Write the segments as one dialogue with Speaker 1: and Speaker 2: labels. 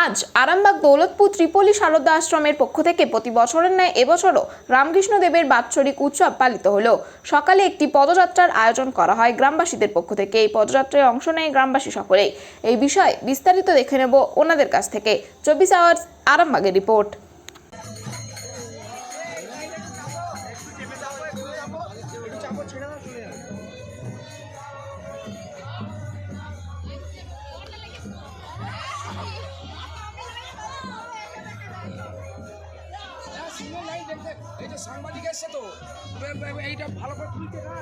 Speaker 1: আজ আরামবাগ দৌলতপুর ত্রিপলি শারদা আশ্রমের পক্ষ থেকে প্রতি বছরের ন্যায় এবছরও রামকৃষ্ণ দেবের বাৎসরিক উৎসব পালিত হলো। সকালে একটি পদযাত্রার আয়োজন করা হয় গ্রামবাসীদের পক্ষ থেকে। এই পদযাত্রায় অংশ নেয় গ্রামবাসী সকলেই। এই বিষয়ে বিস্তারিত দেখে নেব ওনাদের কাছ থেকে। 24 আওয়ার্স আরামবাগের রিপোর্ট।
Speaker 2: এটা সাংবাদিক এসছে তো এইটা ভালো করে তুলতে না।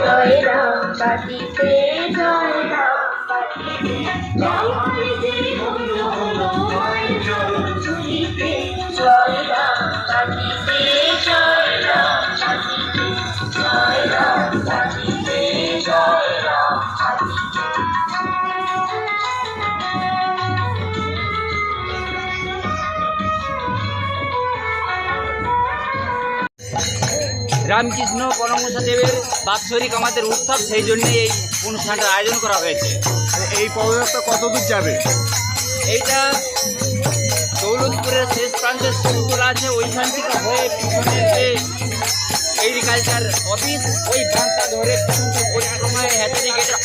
Speaker 3: জয় রাম পাতিতে জয় রাম পাতিতে জয় হরিতে হলো হলো জয় চরণ ধুলিতে জয় রাম পাতিতে জয় রাম পাতিতে জয় রাম পাতিতে জয় রাম পাতিতে।
Speaker 4: রামকৃষ্ণ পরমহংস দেবের বাৎসরিক আমাদের উৎসব, সেই জন্যই এই অনুষ্ঠানটার আয়োজন করা হয়েছে।
Speaker 5: এই পদযাত্রা কতদূর যাবে?
Speaker 4: এইটা দৌলতপুরের শেষ প্রান্তে স্কুল আছে, ওইখান থেকে হয়ে পিছনে যে এগ্রিকালচার অফিস ওই ভাঙটা ধরে পরিক্রমায় হ্যাচারি গেটের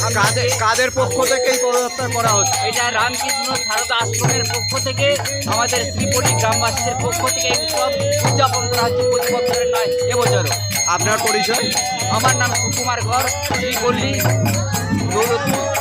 Speaker 5: কাদের পক্ষ থেকে এই পদযাত্রা করা হচ্ছে?
Speaker 4: এটা রামকৃষ্ণ শারদা আশ্রমের পক্ষ থেকে, আমাদের ত্রিপলি গ্রামবাসীদের পক্ষ থেকে এই উৎসব উদযাপন করা হচ্ছে প্রতি বছরের নয়, এবছরও।
Speaker 5: আপনার পরিচয়?
Speaker 4: আমার নাম সুকুমার কর, ত্রিপলি, দৌলতপুর।